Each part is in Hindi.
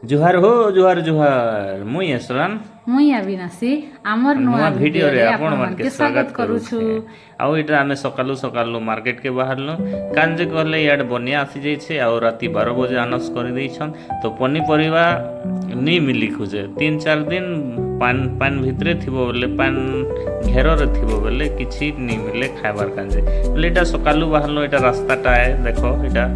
जुहार हो जुहार जुहार मुई यसरान मुई अविनाशी आमर नुआ नुआ वीडियो रे भिडियो आपण मन के स्वागत करुछु। आउ इटा आमे सकालु सकालु मार्केट के बाहरलु कांजे कहले याड बनिया आसी जाई छे आउ राती 12 बजे अनाउंस कर दै छन तो पनीपरिवा नी मिली खुजे 3-4 दिन पान पान भितरे थिबो बोले पान घेर रे थिबो बोले किछि नी मिले खाइबार कांजे बोले इटा सकालु बाहरलो इटा रास्ताटा है देखो इटा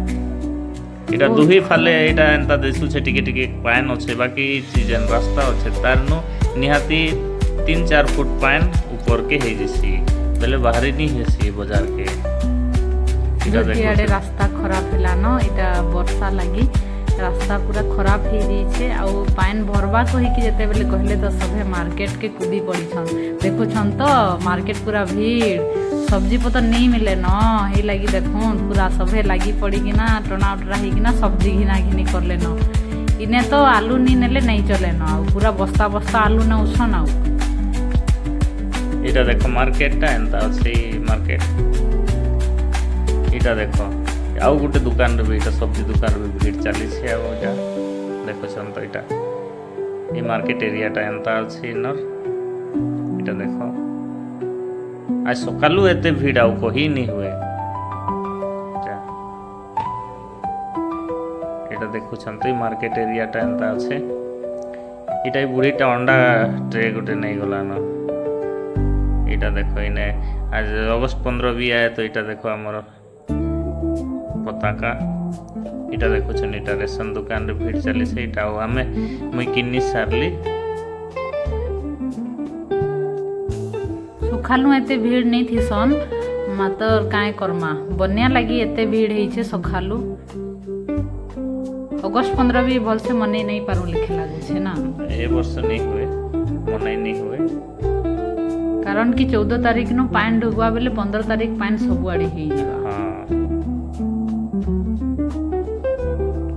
दुही फाले इटा एंता देसु छे टिके टिके पान अच्छे बाकी जेन रास्ता अच्छे तार नु निहाती 3-4 फुट पान ऊपर के हे जैसी बेले बाहरी नहीं हेसी बाजार के इटा देखो रास्ता खराब हैला न इटा वर्षा लगी रास्ता पूरा खराब हो जाई छे आउ पान भरबा कहि कि जेते बेले कहले तो सभे मार्केट के कूदी पड़ी छन देखो छन तो मार्केट पूरा भीड़ सब्जी पतर नहीं मिले न हे लगी देखो पूरा सभे लगी पड़ी कि ना टना उटरा ही कि ना सब्जी घिना घिनी करले न इने तो आलू नी नेले नहीं चले न आउ पूरा बस्ता बस्ता आलू न उछन आउ इटा देखो मार्केट टा एंता अछि मार्केट इटा देखो आउ गुटे दुकान रे भी इटा सब्जी दुकान रे भीड़ चली छे आउ जा देखो छन तो इटा ई मार्केट एरिया टा एंता अछि नर इटा देखो आज सकालू एते भीड़ आउ कही नहीं हुए इटा देखु छन मार्केट एरिया टा एंता अछि इटा बुढ़ीटा अंडा ट्रे गुटे नहीं गला न इटा देखो इने आज अगस्त 15 भी आए तो इटा देखो हमर पताका इटा देखो छन इटा रेशन दुकान रे भीड़ चली से इटा हमें मुई किन्नी सारली सुखालु एते भीड़ नहीं थी सन मातर काए करमा बन्या लगी एते भीड़ है छे सखालु अगस्त 15 भी भल से मने नहीं पारू लिखे लागो छे ना ए वर्ष नहीं हुए मने नहीं हुए कारण कि 14 तारीख नो पान ढुगवा बेले 15 तारीख पान सबुआड़ी ही जीवा हां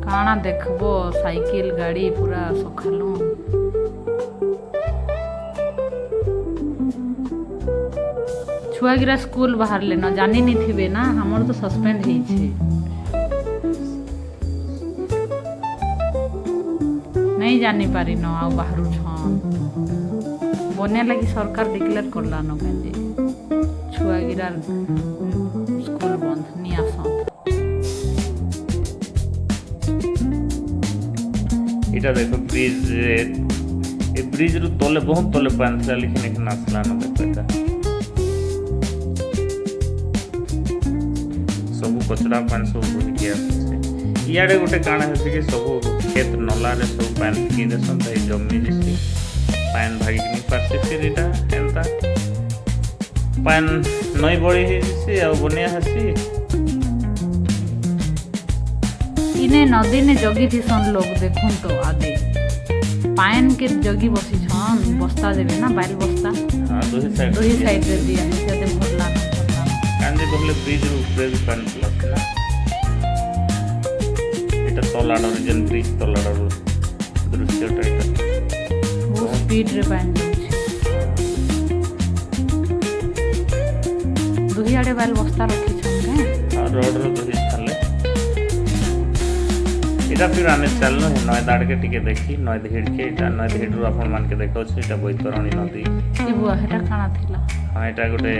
काना देखबो साइकिल गाड़ी पूरा सखालु छुआ गिरा स्कूल बाहर ले न जानी नहीं थिबे ना हमर तो सस्पेंड ही छे नहीं जानी पारी न आउ बाहरु छन बने लगी सरकार डिक्लेयर करला न काजे छुआ गिरा स्कूल बंद नि आसा इटा देखो ब्रिज ए ब्रिज रु तले बहुत तले पान था लिखने के नासला न देखो इटा सब कचरा पान सब भरी गया से इयाडे गोटे काना है कि सब खेत नला रे सब पान की देसन त जमी जसी पान भागी नहीं पासे से इटा एंता पान नई बड़ी है से आ बनिया हसी इने नदी ने जगी थी सन लोग देखुन तो आगे पान के जगी बसी छन बस्ता देबे ना बाइल बस्ता हां दोही साइड रे दिया से ते भरला कांजे कहले ब्रिज रो ऊपर भी पान प्लस ना एटा तलाडा रे जन ब्रिज तलाडा रो दृश्य टा एटा वो स्पीड रे पान दोही आडे बाइल बस्ता रखी छन के रोड रो दोही खाले इटा फिर आने चलनो है नय दाड़ के टिके देखी नय धेड़ के इटा नय धेड़ रो अपन मान के देखौ छ इटा बैतरणी नदी ई बुआ हेटा काना थिला हां इटा गोटे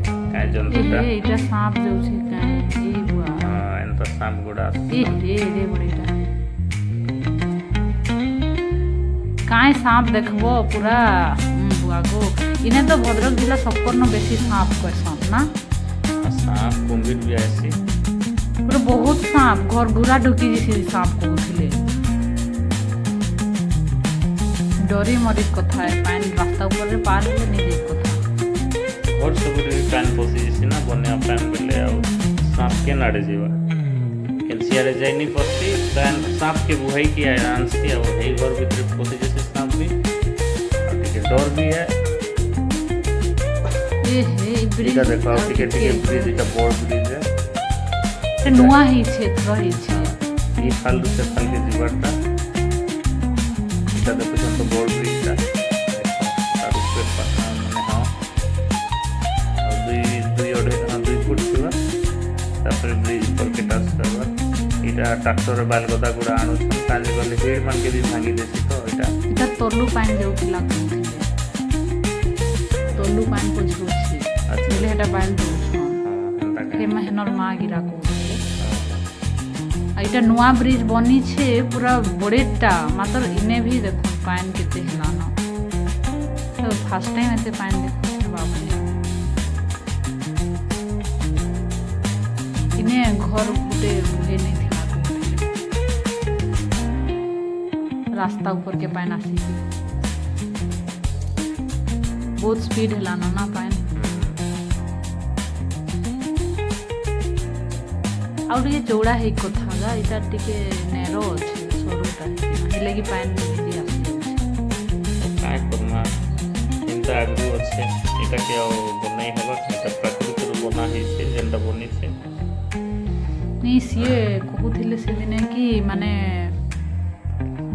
काय जंतुटा इटा सांप जो छै काय ई बुआ हां एंता सांप गुडा ए रे बड़ीटा काय सांप देखबो पूरा बुआ गो इने तो भद्रक जिला सबकर न बेसी सांप कहसन ना सांप कुंभीर भी ऐसी पूरा बहुत सांप घर गुरा ढुकी जैसी सांप को उठले डरी मरी कथा है पानी रास्ता ऊपर पार ले नहीं देख कथा और सब रे पान पोसी जैसी ना बने पान बेले आ सांप के नाड़े जीवा केलसिया रे जाई नहीं पड़ती पान सांप के बुहाई की आंसती और हे घर भीतर पोसी जैसे सांप भी और के डर भी है ए ब्रिज इधर देखो टिके टिके ब्रिज इटा बोर्ड ब्रिज है से नुआ ही क्षेत्र ही छे ई खाल से खाल के जीवटा इटा देखो जन तो बोर्ड ब्रिज टा तार ऊपर माने हां और दुई फुट छुआ तापर ब्रिज पर के टास करवा ट्राक्टर बाल गदा गुड़ा आणुछन काजे गले भीड़ मन के भी भांगी देसी तो এটা তলু পানি যাଉଥିଲା କହୁଥିଲେ ତଲୁ ପାଣି ପୋଛୁଛି ହେଲେ ହେଟା ପାଣି ଦଉଛନ୍ ହେ ମହେନର ମା ଗିରା କହୁଥିଲେ ଏଇଟା ନୂଆ ବ୍ରିଜ ବନିଛେ ପୁରା ବଡ଼େଟା ମାତ୍ର ଇନେ ବି ଦେଖୁନ୍ ପାଣି କେତେ ହେଲାନ ତ ଫାର୍ଷ୍ଟ ଟାଇମ୍ ଏତେ ପାଣି ଦେଖୁଛେ ବାବୁ ଇନେ ଘର ଗୁଟେ ବୁଲେଇ ନେଇଥିଲା କହୁଥିଲେ ରାସ୍ତା ଉପରକେ ପାଣି ଆସିକି ବହୁତ ସ୍ପିଡ୍ ହେଲାନ ନା ପାଣି ଆଉ ଟିକେ ଚଉଡ଼ା ହେଇ କଥା ଗା ଏଇଟା ଟିକେ ନେରୋ ଅଛି ସରୁଟା ହେଥିଲାଗି ପାଣି ବି ଆସିଯାଉଛି काय करमा चिंता आगु अच्छे एटा के बनाई हवा एटा प्राकृतिक बना ही से जेंटा बनी से नहीं सीए कहूଥିଲେ ସେଦିନେ କି ମାନେ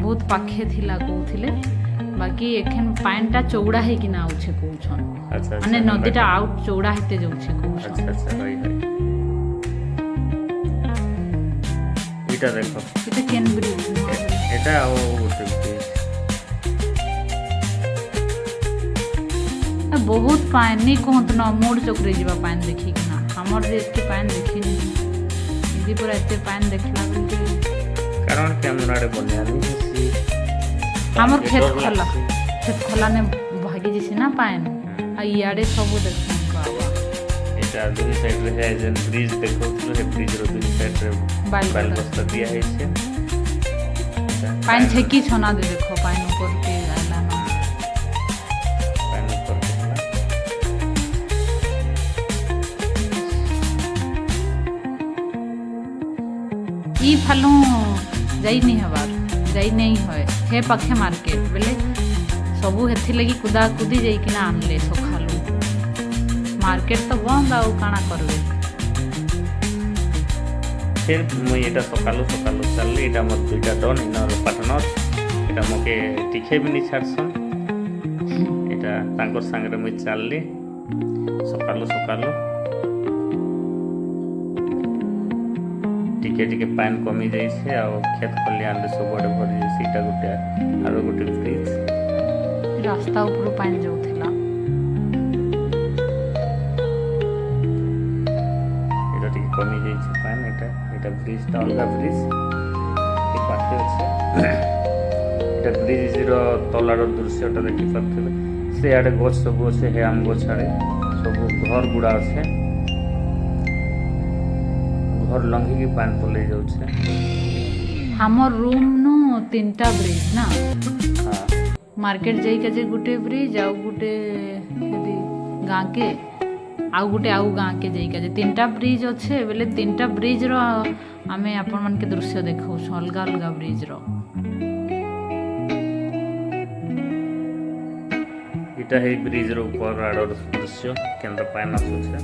ବହୁତ ପାଖେ ଥିଲା କହୁଥିଲେ ବାକି ଏଖେନ୍ ପାଣିଟା ଚଉଡ଼ା ହେଇକି ନା ଆଉଛେ କହୁଛନ୍ अच्छा ମାନେ ନଦୀଟା ଆଉଟ ଚଉଡ଼ା ହେତେ ଯାଉଛେ କହୁଛନ୍ अच्छा अच्छा हाय हाय इटा देखो ଏଟା କେନ୍ ବ୍ରିଜ एटा ओ उठे ବହୁତ ପାଣି କହନ୍ତୁ ନ ମୋଡ଼ ଚକ୍ରେ ଯିବା ପାଣି ଦେଖିକିନା ଆମର ଯେ ଏତେ ପାଣି ଦେଖିନି ଏମିତି ପୁରା ଏତେ ପାଣି ଦେଖିଲା ବେଳକୁ कारण के हमर आड़े बनिया नहीं सी ଆମର କ୍ଷେତ ଖଲାନେ ଭାଗି ଯିସି ନା ପାଣି ଆଉ ଇଆଡ଼େ ସବୁ ଦେଖୁନ୍ ବାବା एटा दुई साइड रे है जेन ब्रिज देखो हे ब्रिज रो दुई साइड रे बाल बस्ता दिया है से पानी छेकी छना दे देखो पानी ऊपर के आला ना पानी ऊपर देखला ई फालू जाई नहीं हबार जाई नहीं होए हे पाखे मार्केट बेले सबू हेथि लगी कुदा कुदी जाइकिना आनले सखालू मार्केट तो बंद आउ काना करबे फिर मुई एटा सकालू सकालू चलली एटा मत दुईटा डन इनर पार्टनर एटा मके टिखे भी नहीं छाड़सन एटा तांकर संगे मुई चलली सकालू सकालू टिके टिके पानी कमी जाइछे आ खेत खलियान रे सब बड़े भरी जाइछे एटा गुटे आरो गुटे ब्रिज रास्ता ऊपर पानी जाउथिला एटा टिके कमी जाइछे पानी एटा ब्रिज ता अलगा ब्रिज ए पाखे আছে एटा ब्रिज रो तलार दृश्यटा देखि पाथले से आडे गछ सब আছে हे आम गछ आडे सब घर गुड़ा আছে घर लंघी की पानी पलै जाउछे हमर रूम नु तीनटा ब्रिज ना हां मार्केट जाई के जे गुटे ब्रिज आउ गुटे हेदी गां के आउ गुटे आउ गां के जाई के जे तीनटा ब्रिज अच्छे बेले तीनटा ब्रिज रो आमे आपन मन के दृश्य देखौ अलगा अलगा ब्रिज रो इटा है ब्रिज रो ऊपर आडर दृश्य केंद्र पानी आसुछे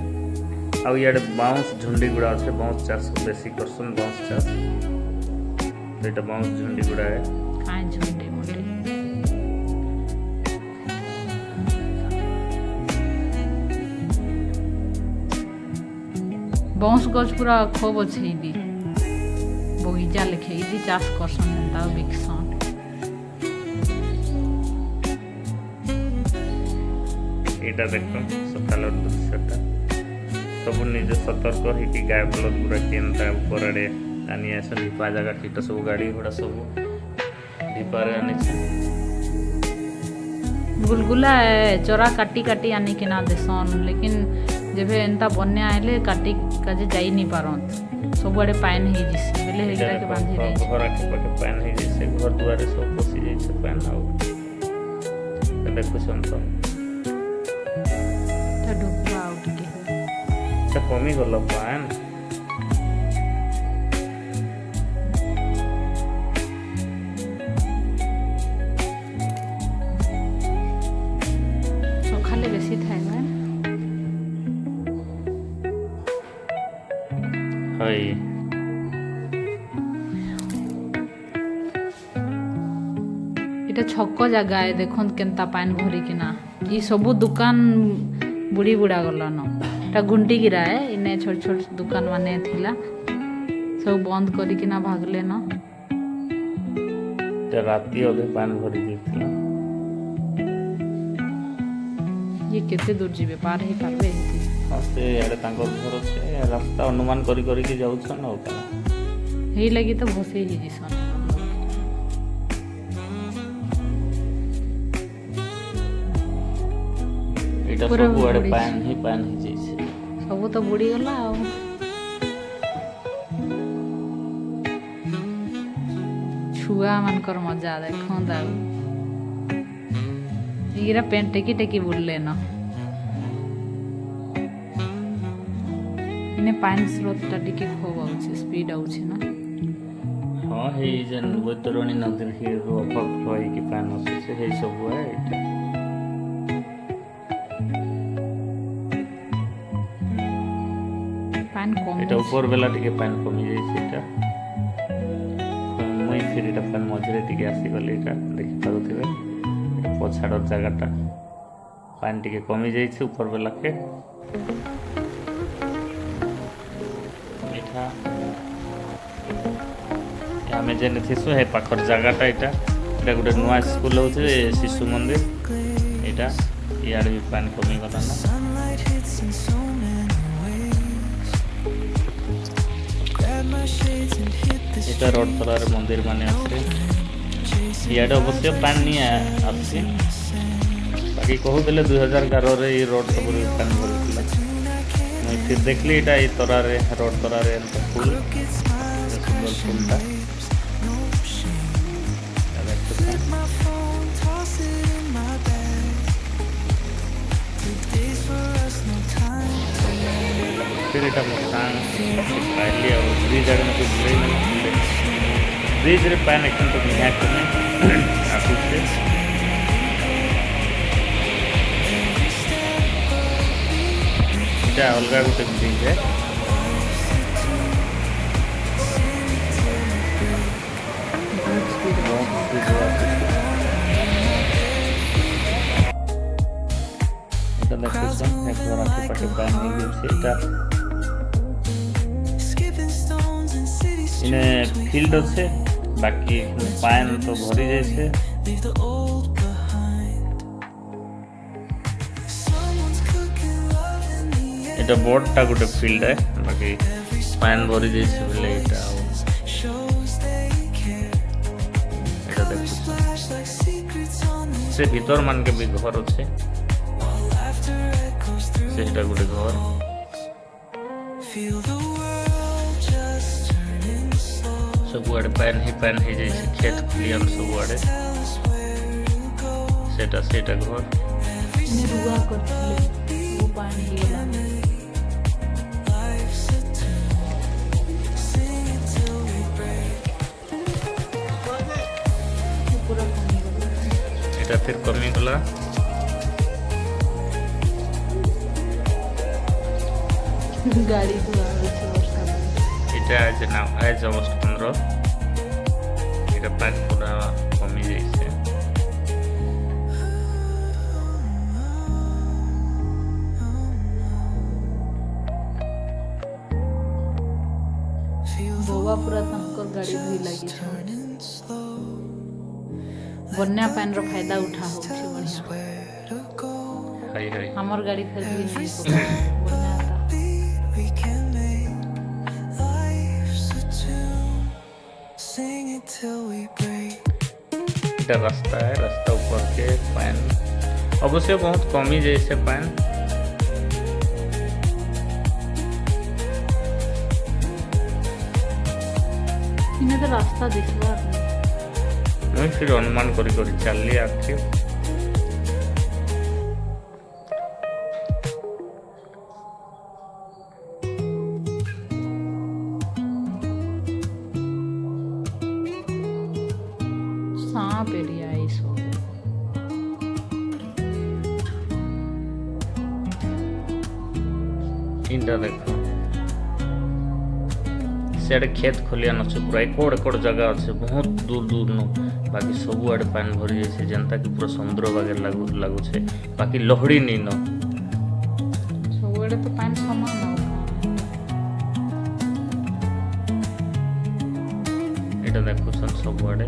आ याडे बाउंस झुंडी गुड़ा আছে बाउंस चाष बेसी करसन बाउंस चाष एटा बाउंस झुंडी गुड़ा है काई झुंडी मुंडी बाउंस गछ पूरा खूब अच्छे दी बगीचा लिखे दी चाष करसन ता बिकसन एटा देखो सकाल दृश्यटा सब निज सतर्क है कि गाय बलद गुड़ा केनता ऊपर आड़े आनी आसन ढिपा जगह कीट सब गाड़ी घोड़ा सब ढिपारे आनी गुलगुला चोरा काटी काटी आनी के ना देसन लेकिन जेबे एंता बन्या आइले काटी काजे जाई नहीं पारन सब आड़े पानी हे जिसी बेले हेगरा के बांधी रे घर आके पाके पानी हे जैसे घर दुआरे सब पसी जैसे पानी आउ देखो संतो ता डुबा आउट के ता कमी गलो पानी सखाले बेसी थाय ना हाय এটা ছক জায়গা দেখুন কেনতা পানি ভরি কিনা ই সবু দোকান বুড়ি বুড়া গলান এটা গুন্টি গিরা ইনে ছোট ছোট দোকান মানে থিলা सब बंद करिकिना भागले न राति अधे पान भरी जाइଥିଲା। ये केते दूर जीवे पार ही पारबे हाँ से यार तांको घर से रास्ता अनुमान करी करी के जाउछन और का हेई लगी तो भसे ही जिसन एटा पूरा सब आड़े बुड़ी पान ही जाइছে सब तो बुड़ी गला आ छुआ मनकर मजा देखो दाऊ इरा पेन टेकी टेकी बुलले न इने पाइन स्रोतटा टिके खूब आउछि स्पीड आउछि ना हाँ हे जन वैतरणी नदी रो अफक होई कि पान से हे सब है एटा पाइन कम এটা উপর বেলা টিকে পানি কমি যাইছে এটা মুই ফির এটা পানি মঝিরে টিকে আসি গলি এটা দেখি পারুথিবে পছাড়র জায়গাটা পানি টিকে কমি যাইছে উপর বেলাকে এটা আমি জেনে থিসু হে পাখর জায়গাটা এটা এটা গোটে নূয়া স্কুল হচ্ছে শিশু মন্দির এটা ইয়ার বি পানি কমি গলা না এটা রোড তলার মন্দির মানে আছে ইয়াডে অবশ্য পানি আসছে বাকি কহুলে 2011 রে এই রোড সব পানি ভরিছিল মুই ফির দেখলি এটা এই তরারে রোড তরারে ফুল সুন্দর ফুলটা फिर এটা মস্তান পাইলি আর ব্রিজ আগে না कुछ ब्रेक नहीं ब्रिज रे पान एकदम तो निहा करने आसुचे এটা अलगा गोटे ब्रिज है এটা দেখছেন একবার আশেপাশে পানি গেছে এটা इने फील्ड अच्छे बाकी पान तो भरी जाइए এটা বড়টা গোটে ফিল্ড है बाकी पान भरी जाइए बोले এটা এটা দেখো से भीतर मान के भी घर अच्छे सेटा गोटे घर सबुआड़े पैन ही जाइए खेत खलियान सबुआड़े सेटा सेटा घर इने रुआ करथिले वो पानी गेला पूरा कमी गला এটা फिर कमी गला गाड़ी तो आवे এটা আজ না আজ অগস্ট 15 এটা পানি পুরা কমি যাইছে बोवा पूरा तंकर गाड़ी भी लगी छ बन्या पान रो फायदा उठा हो छी बढ़िया हाय हाय हमर गाड़ी फिर भी नहीं पकड़ा बन्या ता এটা रास्ता है रास्ता ऊपर के पान अवश्य बहुत कमी जैसे पान इने तो रास्ता दिखवा मुई फिर अनुमान करी करी चलली आखिर सांप एरिया है सो इनटा देखो सियाड़े खेत खलियान अच्छे पूरा एकड़ जगह अच्छे बहुत दूर दूर न बाकी सब आड़े पानी भरी जाइए जेनता कि पूरा समुद्र बागे लगुचे बाकी लहड़ी नहीं न सबुआड़े तो पानी समान हो ଭିଡ଼ ଦେଖୁଛନ୍ ସବୁଆଡ଼େ।